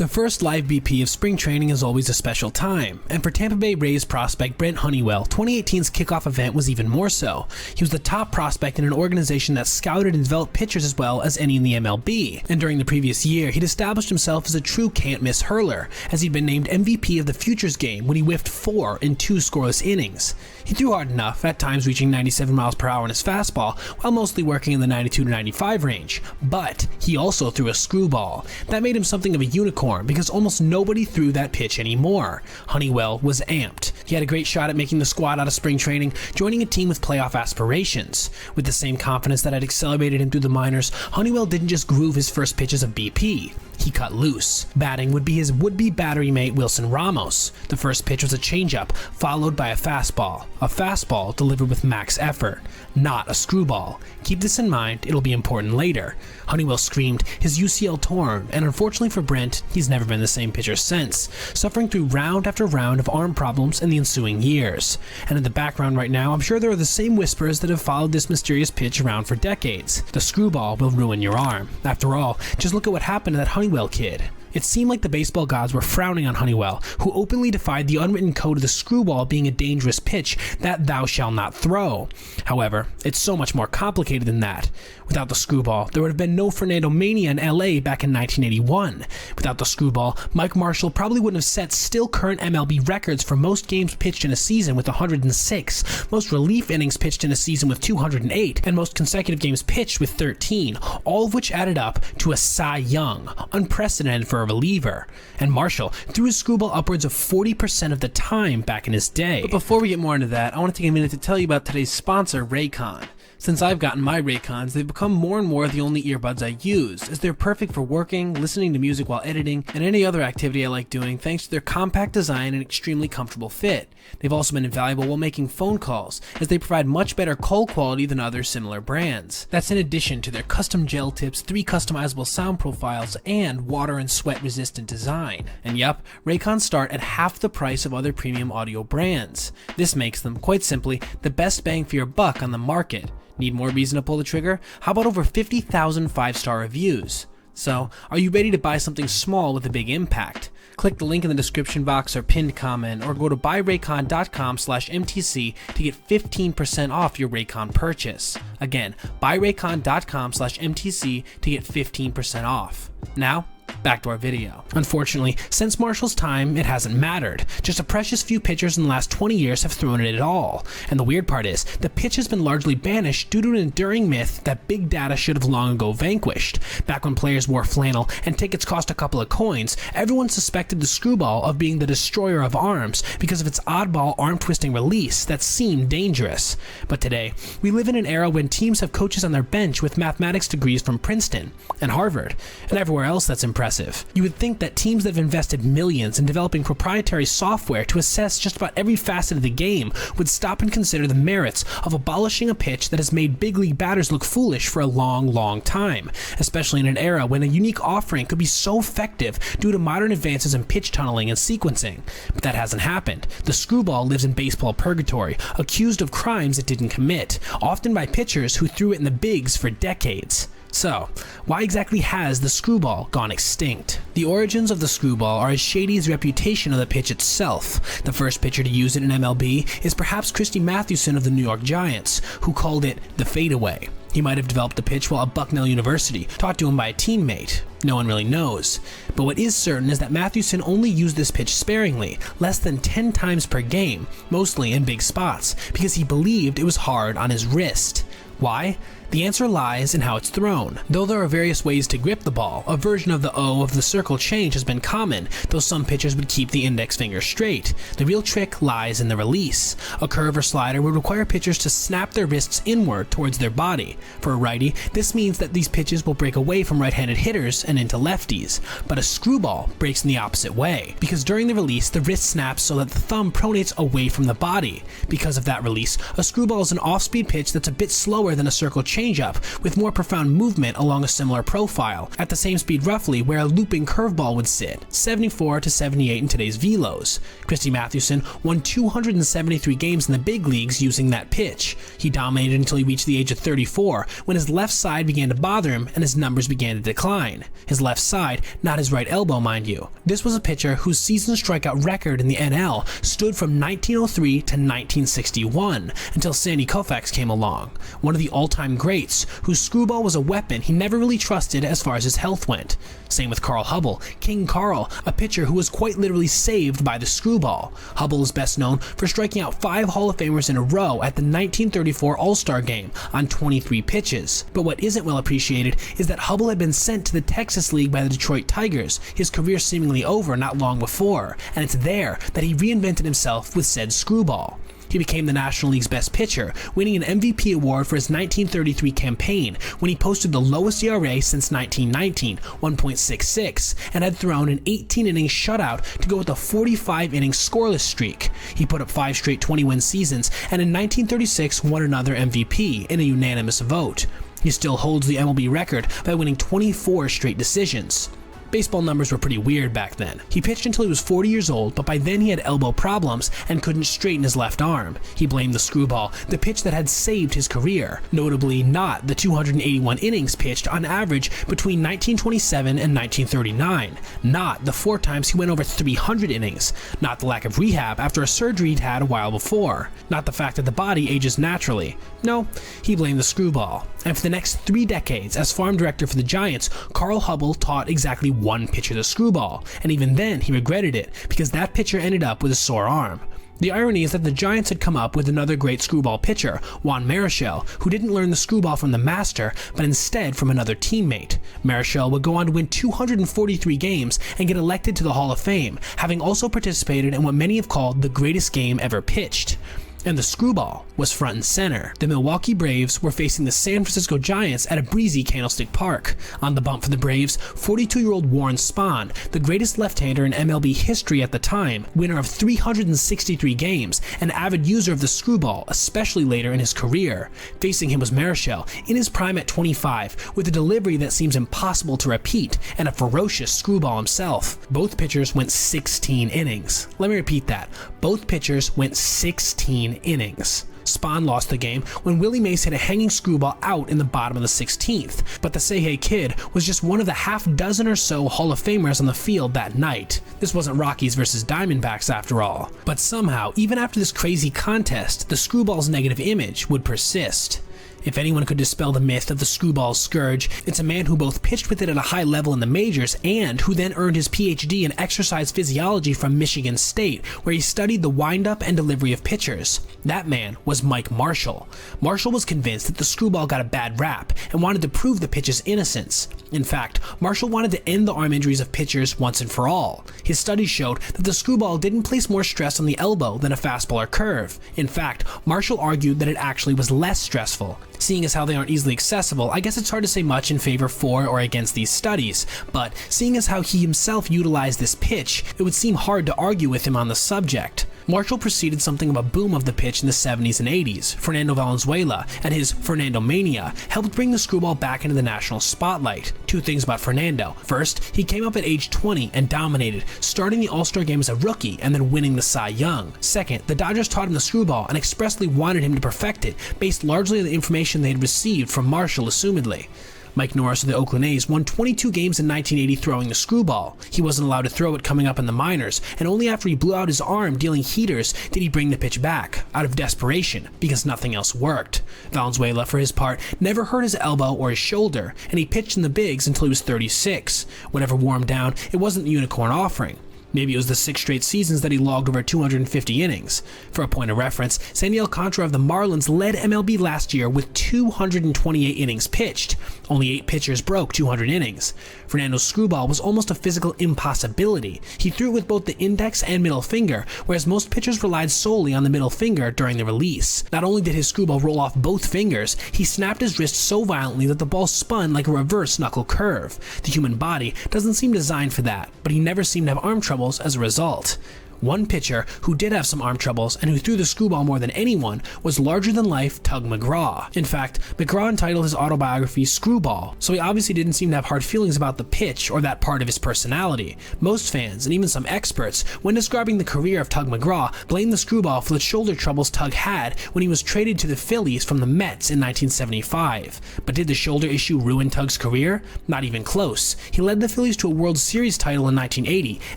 The first live BP of spring training is always a special time, and for Tampa Bay Rays prospect Brent Honeywell, 2018's kickoff event was even more so. He was the top prospect in an organization that scouted and developed pitchers as well as any in the MLB, and during the previous year, he'd established himself as a true can't-miss hurler, as he'd been named MVP of the Futures game when he whiffed 4 in 2 scoreless innings. He threw hard enough, at times reaching 97 miles per hour in his fastball, while mostly working in the 92 to 95 range, but he also threw a screwball. That made him something of a unicorn, because almost nobody threw that pitch anymore. Honeywell was amped. He had a great shot at making the squad out of spring training, joining a team with playoff aspirations. With the same confidence that had accelerated him through the minors, Honeywell didn't just groove his first pitches of BP. He cut loose. Batting would be his would-be battery mate Wilson Ramos. The first pitch was a changeup, followed by a fastball. A fastball delivered with max effort, not a screwball. Keep this in mind, it'll be important later. Honeywell screamed, his UCL torn, and unfortunately for Brent, he's never been the same pitcher since, suffering through round after round of arm problems in the ensuing years. And in the background right now, I'm sure there are the same whispers that have followed this mysterious pitch around for decades. The screwball will ruin your arm. After all, just look at what happened to that Honeywell kid. It seemed like the baseball gods were frowning on Honeywell, who openly defied the unwritten code of the screwball being a dangerous pitch that thou shalt not throw. However, it's so much more complicated than that. Without the screwball, there would have been no Fernando Mania in LA back in 1981. Without the screwball, Mike Marshall probably wouldn't have set still current MLB records for most games pitched in a season with 106, most relief innings pitched in a season with 208, and most consecutive games pitched with 13, all of which added up to a Cy Young, unprecedented for a reliever. And Marshall threw his screwball upwards of 40% of the time back in his day. But before we get more into that, I want to take a minute to tell you about today's sponsor, Raycon. Since I've gotten my Raycons, they've become more and more the only earbuds I use, as they're perfect for working, listening to music while editing, and any other activity I like doing thanks to their compact design and extremely comfortable fit. They've also been invaluable while making phone calls, as they provide much better call quality than other similar brands. That's in addition to their custom gel tips, 3 customizable sound profiles, and water and sweat resistant design. And yep, Raycons start at half the price of other premium audio brands. This makes them, quite simply, the best bang for your buck on the market. Need more reason to pull the trigger? How about over 50,000 5-star reviews? So, are you ready to buy something small with a big impact? Click the link in the description box or pinned comment, or go to buyraycon.com/MTC to get 15% off your Raycon purchase. Again, buyraycon.com/MTC to get 15% off. Now, back to our video. Unfortunately, since Marshall's time, it hasn't mattered. Just a precious few pitchers in the last 20 years have thrown it at all. And the weird part is, the pitch has been largely banished due to an enduring myth that big data should have long ago vanquished. Back when players wore flannel and tickets cost a couple of coins, everyone suspected the screwball of being the destroyer of arms because of its oddball arm-twisting release that seemed dangerous. But today, we live in an era when teams have coaches on their bench with mathematics degrees from Princeton and Harvard, and everywhere else that's impressive. You would think that teams that have invested millions in developing proprietary software to assess just about every facet of the game would stop and consider the merits of abolishing a pitch that has made big league batters look foolish for a long time, especially in an era when a unique offering could be so effective due to modern advances in pitch tunneling and sequencing. But that hasn't happened. The screwball lives in baseball purgatory, accused of crimes it didn't commit, often by pitchers who threw it in the bigs for decades. So, why exactly has the screwball gone extinct? The origins of the screwball are as shady as the reputation of the pitch itself. The first pitcher to use it in MLB is perhaps Christy Mathewson of the New York Giants, who called it the fadeaway. He might have developed the pitch while at Bucknell University, taught to him by a teammate. No one really knows. But what is certain is that Mathewson only used this pitch sparingly, less than 10 times per game, mostly in big spots, because he believed it was hard on his wrist. Why? The answer lies in how it's thrown. Though there are various ways to grip the ball, a version of the O of the circle change has been common, though some pitchers would keep the index finger straight. The real trick lies in the release. A curve or slider would require pitchers to snap their wrists inward towards their body. For a righty, this means that these pitches will break away from right-handed hitters and into lefties. But a screwball breaks in the opposite way, because during the release, the wrist snaps so that the thumb pronates away from the body. Because of that release, a screwball is an off-speed pitch that's a bit slower than a circle change, changeup with more profound movement along a similar profile, at the same speed roughly where a looping curveball would sit, 74 to 78 in today's velos. Christy Mathewson won 273 games in the big leagues using that pitch. He dominated until he reached the age of 34, when his left side began to bother him and his numbers began to decline. His left side, not his right elbow, mind you. This was a pitcher whose season strikeout record in the NL stood from 1903 to 1961, until Sandy Koufax came along, one of the all-time greats, whose screwball was a weapon he never really trusted as far as his health went. Same with Carl Hubbell, King Carl, a pitcher who was quite literally saved by the screwball. Hubbell is best known for striking out 5 Hall of Famers in a row at the 1934 All-Star Game on 23 pitches. But what isn't well appreciated is that Hubbell had been sent to the Texas League by the Detroit Tigers, his career seemingly over not long before, and it's there that he reinvented himself with said screwball. He became the National League's best pitcher, winning an MVP award for his 1933 campaign when he posted the lowest ERA since 1919, 1.66, and had thrown an 18-inning shutout to go with a 45-inning scoreless streak. He put up 5 straight 20-win seasons, and in 1936 won another MVP in a unanimous vote. He still holds the MLB record by winning 24 straight decisions. Baseball numbers were pretty weird back then. He pitched until he was 40 years old, but by then he had elbow problems and couldn't straighten his left arm. He blamed the screwball, the pitch that had saved his career, notably not the 281 innings pitched on average between 1927 and 1939, not the 4 times he went over 300 innings, not the lack of rehab after a surgery he'd had a while before, not the fact that the body ages naturally. No, he blamed the screwball. And for the next 3 decades as farm director for the Giants, Carl Hubbell taught exactly one pitcher the screwball, and even then he regretted it because that pitcher ended up with a sore arm. The irony is that the Giants had come up with another great screwball pitcher, Juan Marichal, who didn't learn the screwball from the master, but instead from another teammate. Marichal would go on to win 243 games and get elected to the Hall of Fame, having also participated in what many have called the greatest game ever pitched. And the screwball was front and center. The Milwaukee Braves were facing the San Francisco Giants at a breezy Candlestick Park. On the bump for the Braves, 42-year-old Warren Spahn, the greatest left-hander in MLB history at the time, winner of 363 games, an avid user of the screwball, especially later in his career. Facing him was Marichal, in his prime at 25, with a delivery that seems impossible to repeat, and a ferocious screwball himself. Both pitchers went 16 innings. Let me repeat that. Both pitchers went 16 innings. Spahn lost the game when Willie Mays hit a hanging screwball out in the bottom of the 16th, but the Say Hey Kid was just one of the half dozen or so Hall of Famers on the field that night. This wasn't Rockies versus Diamondbacks after all. But somehow, even after this crazy contest, the screwball's negative image would persist. If anyone could dispel the myth of the screwball scourge, it's a man who both pitched with it at a high level in the majors and who then earned his PhD in exercise physiology from Michigan State, where he studied the windup and delivery of pitchers. That man was Mike Marshall. Marshall was convinced that the screwball got a bad rap and wanted to prove the pitch's innocence. In fact, Marshall wanted to end the arm injuries of pitchers once and for all. His studies showed that the screwball didn't place more stress on the elbow than a fastball or curve. In fact, Marshall argued that it actually was less stressful. Seeing as how they aren't easily accessible, I guess it's hard to say much in favor for or against these studies, but seeing as how he himself utilized this pitch, it would seem hard to argue with him on the subject. Marshall preceded something of a boom of the pitch in the 70s and 80s. Fernando Valenzuela and his Fernando Mania helped bring the screwball back into the national spotlight. 2 things about Fernando. First, he came up at age 20 and dominated, starting the All-Star game as a rookie and then winning the Cy Young. Second, the Dodgers taught him the screwball and expressly wanted him to perfect it, based largely on the information they had received from Marshall, assumedly. Mike Norris of the Oakland A's won 22 games in 1980 throwing the screwball. He wasn't allowed to throw it coming up in the minors, and only after he blew out his arm dealing heaters did he bring the pitch back, out of desperation, because nothing else worked. Valenzuela, for his part, never hurt his elbow or his shoulder, and he pitched in the bigs until he was 36. Whatever wore him down, it wasn't the unicorn offering. Maybe it was the 6 straight seasons that he logged over 250 innings. For a point of reference, Sandy Alcantara of the Marlins led MLB last year with 228 innings pitched. Only 8 pitchers broke 200 innings. Fernando's screwball was almost a physical impossibility. He threw it with both the index and middle finger, whereas most pitchers relied solely on the middle finger during the release. Not only did his screwball roll off both fingers, he snapped his wrist so violently that the ball spun like a reverse knuckle curve. The human body doesn't seem designed for that, but he never seemed to have arm trouble as a result. One pitcher who did have some arm troubles and who threw the screwball more than anyone was larger-than-life Tug McGraw. In fact, McGraw entitled his autobiography Screwball, so he obviously didn't seem to have hard feelings about the pitch or that part of his personality. Most fans, and even some experts, when describing the career of Tug McGraw, blamed the screwball for the shoulder troubles Tug had when he was traded to the Phillies from the Mets in 1975. But did the shoulder issue ruin Tug's career? Not even close. He led the Phillies to a World Series title in 1980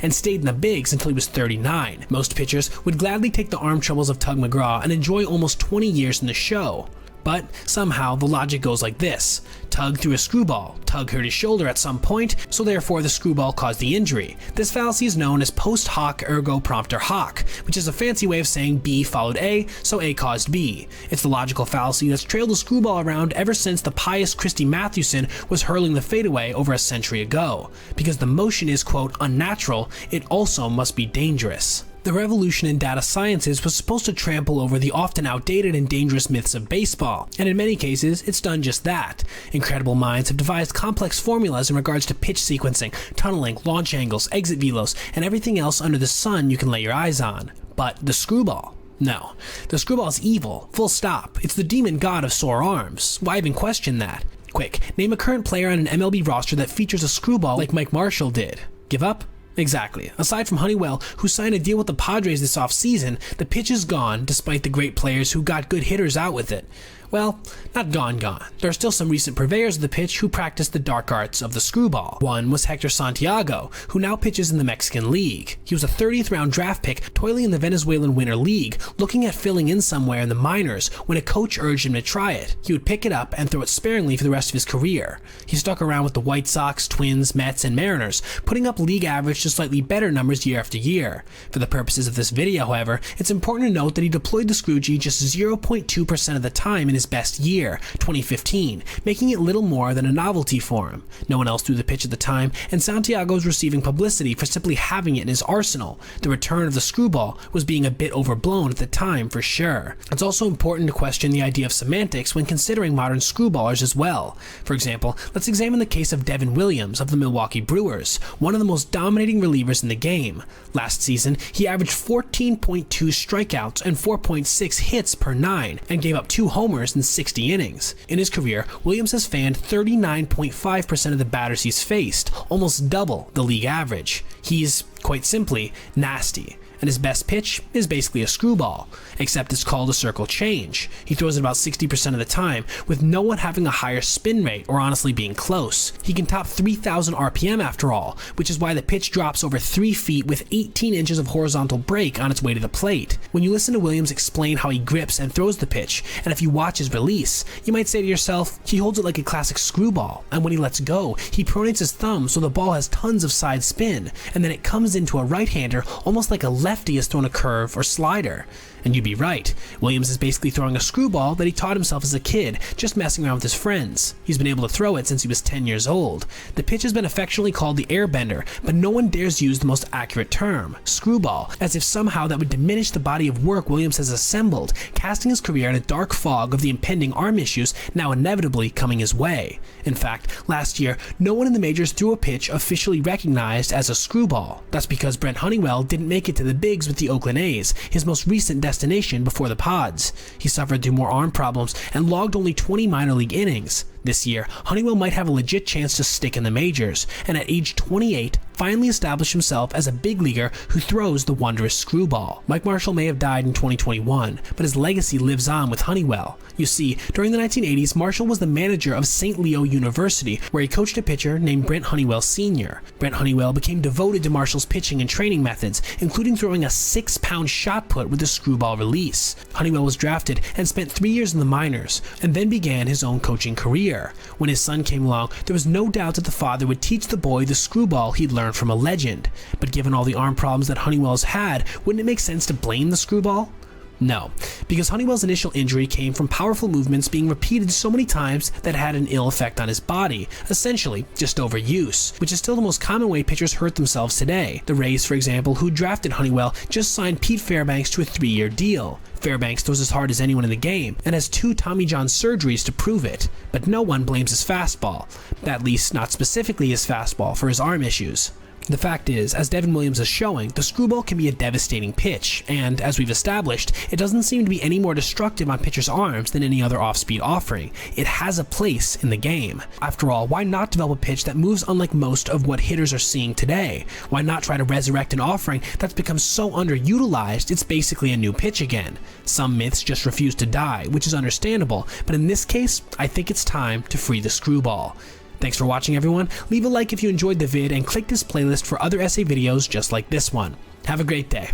and stayed in the bigs until he was 39. Most pitchers would gladly take the arm troubles of Tug McGraw and enjoy almost 20 years in the show. But somehow the logic goes like this. Tug threw a screwball, Tug hurt his shoulder at some point, so therefore the screwball caused the injury. This fallacy is known as post hoc ergo propter hoc, which is a fancy way of saying B followed A, so A caused B. It's the logical fallacy that's trailed the screwball around ever since the pious Christy Mathewson was hurling the fadeaway over a century ago. Because the motion is, quote, unnatural, it also must be dangerous. The revolution in data sciences was supposed to trample over the often outdated and dangerous myths of baseball, and in many cases, it's done just that. Incredible minds have devised complex formulas in regards to pitch sequencing, tunneling, launch angles, exit velos, and everything else under the sun you can lay your eyes on. But the screwball? No. The screwball is evil, full stop. It's the demon god of sore arms. Why even question that? Quick, name a current player on an MLB roster that features a screwball like Mike Marshall did. Give up? Exactly. Aside from Honeywell, who signed a deal with the Padres this offseason, the pitch is gone despite the great players who got good hitters out with it. Well, not gone. There are still some recent purveyors of the pitch who practiced the dark arts of the screwball. One was Hector Santiago, who now pitches in the Mexican League. He was a 30th round draft pick toiling in the Venezuelan Winter League, looking at filling in somewhere in the minors when a coach urged him to try it. He would pick it up and throw it sparingly for the rest of his career. He stuck around with the White Sox, Twins, Mets, and Mariners, putting up league average to slightly better numbers year after year. For the purposes of this video, however, it's important to note that he deployed the Screwgee just 0.2% of the time in his best year, 2015, making it little more than a novelty for him. No one else threw the pitch at the time, and Santiago was receiving publicity for simply having it in his arsenal. The return of the screwball was being a bit overblown at the time for sure. It's also important to question the idea of semantics when considering modern screwballers as well. For example, let's examine the case of Devin Williams of the Milwaukee Brewers, one of the most dominating relievers in the game. Last season, he averaged 14.2 strikeouts and 4.6 hits per 9, and gave up 2 homers in 60 innings. In his career, Williams has fanned 39.5% of the batters he's faced, almost double the league average. He's, quite simply, nasty. And his best pitch is basically a screwball, except it's called a circle change. He throws it about 60% of the time, with no one having a higher spin rate or honestly being close. He can top 3,000 RPM after all, which is why the pitch drops over 3 feet with 18 inches of horizontal break on its way to the plate. When you listen to Williams explain how he grips and throws the pitch, and if you watch his release, you might say to yourself, he holds it like a classic screwball, and when he lets go, he pronates his thumb so the ball has tons of side spin, and then it comes into a right-hander almost like a lefty has thrown a curve or slider. And you'd be right. Williams is basically throwing a screwball that he taught himself as a kid, just messing around with his friends. He's been able to throw it since he was 10 years old. The pitch has been affectionately called the airbender, but no one dares use the most accurate term, screwball, as if somehow that would diminish the body of work Williams has assembled, casting his career in a dark fog of the impending arm issues now inevitably coming his way. In fact, last year, no one in the majors threw a pitch officially recognized as a screwball. That's because Brent Honeywell didn't make it to the bigs with the Oakland A's, his most recent destination before the Pods. He suffered through more arm problems and logged only 20 minor league innings. This year, Honeywell might have a legit chance to stick in the majors, and at age 28, finally establish himself as a big leaguer who throws the wondrous screwball. Mike Marshall may have died in 2021, but his legacy lives on with Honeywell. You see, during the 1980s, Marshall was the manager of St. Leo University, where he coached a pitcher named Brent Honeywell Sr. Brent Honeywell became devoted to Marshall's pitching and training methods, including throwing a 6-pound shot put with the screwball release. Honeywell was drafted and spent 3 years in the minors, and then began his own coaching career. When his son came along, there was no doubt that the father would teach the boy the screwball he'd learned from a legend. But given all the arm problems that Honeywell's had, wouldn't it make sense to blame the screwball? No, because Honeywell's initial injury came from powerful movements being repeated so many times that had an ill effect on his body, essentially just overuse, which is still the most common way pitchers hurt themselves today. The Rays, for example, who drafted Honeywell, just signed Pete Fairbanks to a 3-year deal. Fairbanks throws as hard as anyone in the game, and has 2 Tommy John surgeries to prove it, but no one blames his fastball, at least not specifically his fastball, for his arm issues. The fact is, as Devin Williams is showing, the screwball can be a devastating pitch, and as we've established, it doesn't seem to be any more destructive on pitchers' arms than any other off-speed offering. It has a place in the game. After all, why not develop a pitch that moves unlike most of what hitters are seeing today? Why not try to resurrect an offering that's become so underutilized it's basically a new pitch again? Some myths just refuse to die, which is understandable, but in this case, I think it's time to free the screwball. Thanks for watching, everyone. Leave a like if you enjoyed the vid and click this playlist for other essay videos just like this one. Have a great day.